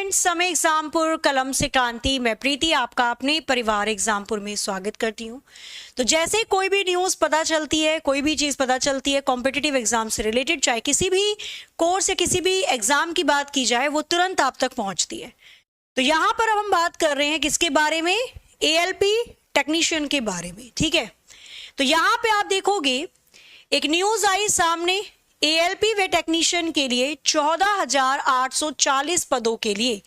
Student, समय एग्जामपुर कलम से क्रांति, मैं प्रीति आपका अपने परिवार एग्जामपुर में स्वागत करती हूँ। तो जैसे कोई भी न्यूज़ पता चलती है, कोई भी चीज़ पता चलती है कॉम्पिटिटिव एग्जाम से रिलेटेड, चाहे किसी भी कोर्स या किसी भी एग्जाम की बात की जाए, वो तुरंत आप तक पहुँचती है। तो यहाँ पर अब हम बात कर रहे हैं किसके बारे में? ALP टेक्नीशियन के बारे में। ठीक है, तो यहाँ पे आप देखोगे एक न्यूज़ आई सामने, ALP वे टेक्नीशियन के लिए 14,840 पदों के लिए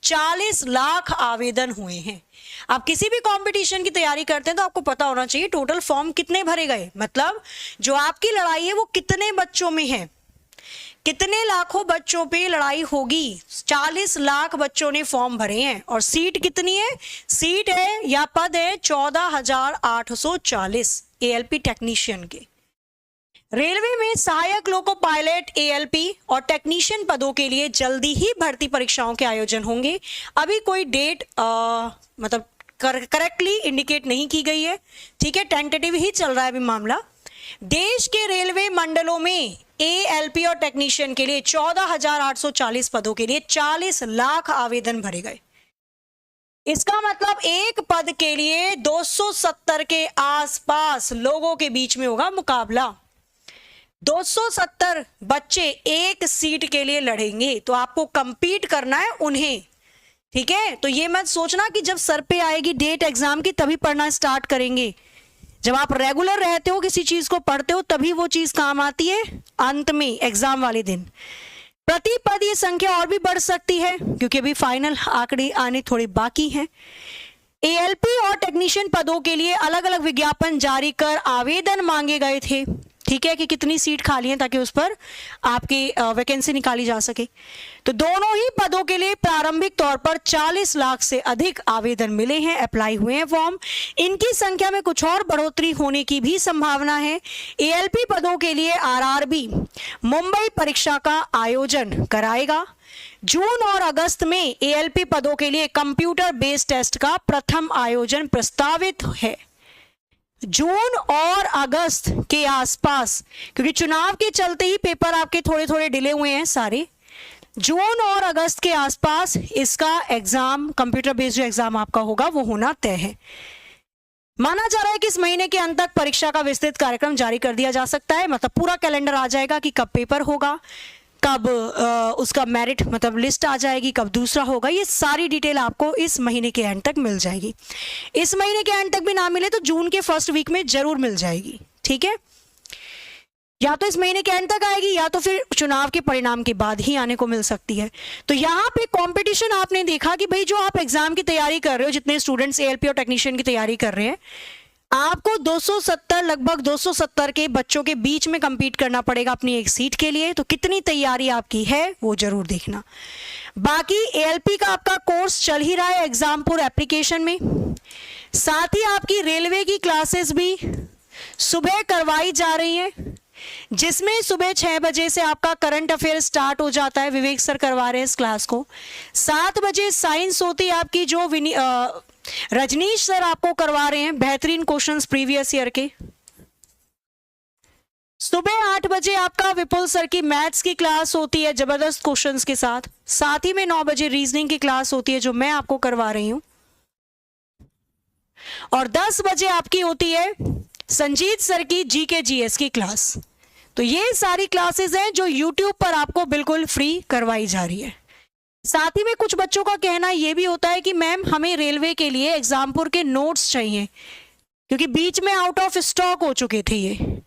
40 लाख आवेदन हुए हैं। आप किसी भी कंपटीशन की तैयारी करते हैं तो आपको पता होना चाहिए टोटल फॉर्म कितने भरे गए, मतलब जो आपकी लड़ाई है वो कितने बच्चों में है, कितने लाखों बच्चों पे लड़ाई होगी। 40 लाख बच्चों ने फॉर्म भरे हैं और सीट कितनी है? सीट है या पद है 14,840 ALP टेक्नीशियन के। रेलवे में सहायक लोको पायलट ALP और टेक्नीशियन पदों के लिए जल्दी ही भर्ती परीक्षाओं के आयोजन होंगे। अभी कोई डेट मतलब करेक्टली इंडिकेट नहीं की गई है, ठीक है, टेंटेटिव ही चल रहा है अभी मामला। देश के रेलवे मंडलों में ALP और टेक्नीशियन के लिए 14,840 पदों के लिए 40 लाख आवेदन भरे गए। इसका मतलब एक पद के लिए 270 के आसपास लोगों के बीच में होगा मुकाबला। 270 बच्चे एक सीट के लिए लड़ेंगे, तो आपको कंपीट करना है उन्हें। ठीक है, तो ये मत सोचना कि जब सर पे आएगी डेट एग्जाम की तभी पढ़ना स्टार्ट करेंगे। जब आप रेगुलर रहते हो, किसी चीज को पढ़ते हो, तभी वो चीज काम आती है अंत में एग्जाम वाले दिन। प्रति पद ये संख्या और भी बढ़ सकती है क्योंकि अभी फाइनल आंकड़े आने थोड़े बाकी हैं। ALP और टेक्नीशियन पदों के लिए अलग अलग विज्ञापन जारी कर आवेदन मांगे गए थे, ठीक है, कि कितनी सीट खाली है ताकि उस पर आपकी वैकेंसी निकाली जा सके। तो दोनों ही पदों के लिए प्रारंभिक तौर पर 40 लाख से अधिक आवेदन मिले हैं, अप्लाई हुए हैं फॉर्म। इनकी संख्या में कुछ और बढ़ोतरी होने की भी संभावना है। ALP पदों के लिए RRB मुंबई परीक्षा का आयोजन कराएगा। जून और अगस्त में ALP पदों के लिए कंप्यूटर बेस्ड टेस्ट का प्रथम आयोजन प्रस्तावित है। जून और अगस्त के आसपास, क्योंकि चुनाव के चलते ही पेपर आपके थोड़े थोड़े डिले हुए हैं सारे। जून और अगस्त के आसपास इसका एग्जाम, कंप्यूटर बेस्ड जो एग्जाम आपका होगा वो होना तय है। माना जा रहा है कि इस महीने के अंत तक परीक्षा का विस्तृत कार्यक्रम जारी कर दिया जा सकता है, मतलब पूरा कैलेंडर आ जाएगा कि कब पेपर होगा, कब उसका मेरिट मतलब लिस्ट आ जाएगी, कब दूसरा होगा। ये सारी डिटेल आपको इस महीने के एंड तक मिल जाएगी। इस महीने के एंड तक भी ना मिले तो जून के फर्स्ट वीक में जरूर मिल जाएगी, ठीक है। या तो इस महीने के एंड तक आएगी या तो फिर चुनाव के परिणाम के बाद ही आने को मिल सकती है। तो यहाँ पे कंपटीशन आपने देखा कि भाई जो आप एग्जाम की तैयारी कर रहे हो, जितने स्टूडेंट्स ALP और टेक्नीशियन की तैयारी कर रहे हैं, आपको 270 लगभग 270 के बच्चों के बीच में compete करना पड़ेगा अपनी एक सीट के लिए। तो कितनी तैयारी आपकी है वो जरूर देखना। बाकी ALP का आपका कोर्स चल ही रहा है एग्जामपुर एप्लीकेशन में, साथ ही आपकी रेलवे की क्लासेस भी सुबह करवाई जा रही हैं, जिसमें सुबह 6 बजे से आपका करंट अफेयर स्टार्ट हो जाता है। विवेक सर करवा रहे हैं इस क्लास को। 7 बजे साइंस होती है आपकी, जो रजनीश सर आपको करवा रहे हैं, बेहतरीन क्वेश्चंस प्रीवियस ईयर के। सुबह 8 बजे आपका विपुल सर की मैथ्स की क्लास होती है जबरदस्त क्वेश्चंस के साथ। साथ ही में 9 बजे रीजनिंग की क्लास होती है जो मैं आपको करवा रही हूं। और 10 बजे आपकी होती है संजीत सर की GK GS की क्लास। तो ये सारी क्लासेस हैं जो YouTube पर आपको बिल्कुल फ्री करवाई जा रही है। साथ ही में कुछ बच्चों का कहना ये भी होता है कि मैम हमें रेलवे के लिए एग्जामपुर के नोट्स चाहिए, क्योंकि बीच में आउट ऑफ स्टॉक हो चुके थे ये।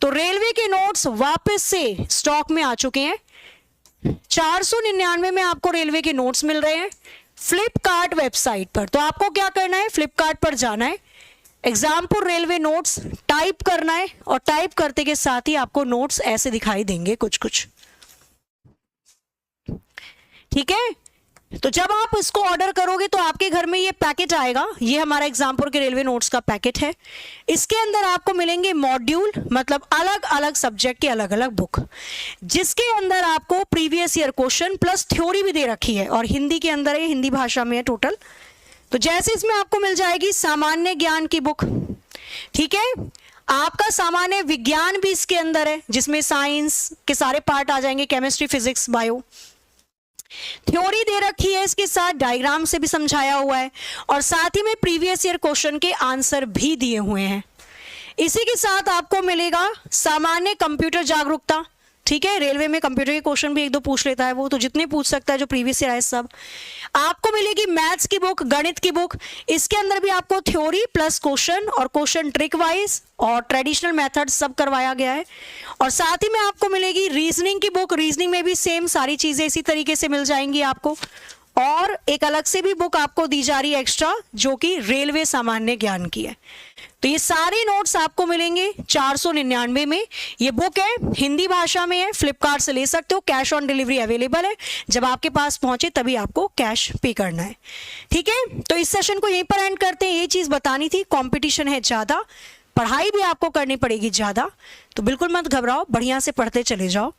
तो रेलवे के नोट्स वापस से स्टॉक में आ चुके हैं। 499 में आपको रेलवे के नोट्स मिल रहे हैं फ्लिपकार्ट वेबसाइट पर। तो आपको क्या करना है, फ्लिपकार्ट पर जाना है, एग्जामपुर रेलवे नोट्स टाइप करना है, और टाइप करते के साथ ही आपको नोट्स ऐसे दिखाई देंगे कुछ कुछ, ठीक है। तो जब आप इसको ऑर्डर करोगे तो आपके घर में ये पैकेट आएगा। ये हमारा एग्जामपुर के रेलवे नोट्स का पैकेट है। इसके अंदर आपको मिलेंगे मॉड्यूल, मतलब अलग अलग सब्जेक्ट के अलग अलग बुक, जिसके अंदर आपको previous year question plus theory भी दे रखी है, और हिंदी के अंदर है, हिंदी भाषा में है टोटल। तो जैसे इसमें आपको मिल जाएगी सामान्य ज्ञान की बुक, ठीक है। आपका सामान्य विज्ञान भी इसके अंदर है, जिसमें साइंस के सारे पार्ट आ जाएंगे, केमिस्ट्री, फिजिक्स, बायो। थ्योरी दे रखी है, इसके साथ डायग्राम से भी समझाया हुआ है और साथ ही में प्रीवियस ईयर क्वेश्चन के आंसर भी दिए हुए हैं। इसी के साथ आपको मिलेगा सामान्य कंप्यूटर जागरूकता, ठीक है। रेलवे में कंप्यूटर के क्वेश्चन भी एक दो पूछ लेता है वो, तो जितने पूछ सकता है जो प्रीवियस ईयर आए सब। आपको मिलेगी मैथ्स की बुक, गणित की बुक, इसके अंदर भी आपको थ्योरी प्लस क्वेश्चन और क्वेश्चन ट्रिक वाइज और ट्रेडिशनल मेथड सब करवाया गया है। और साथ ही में आपको मिलेगी रीजनिंग की बुक, रीजनिंग में भी सेम सारी चीजें इसी तरीके से मिल जाएंगी आपको। और एक अलग से भी बुक आपको दी जा रही है एक्स्ट्रा, जो कि रेलवे सामान्य ज्ञान की है। तो ये सारे नोट्स आपको मिलेंगे 499 में। ये बुक है, हिंदी भाषा में है, फ्लिपकार्ट से ले सकते हो, कैश ऑन डिलीवरी अवेलेबल है। जब आपके पास पहुंचे तभी आपको कैश पे करना है, ठीक है। तो इस सेशन को यहीं पर एंड करते हैं। ये चीज बतानी थी, कंपटीशन है ज्यादा, पढ़ाई भी आपको करनी पड़ेगी ज्यादा, तो बिल्कुल मत घबराओ, बढ़िया से पढ़ते चले जाओ।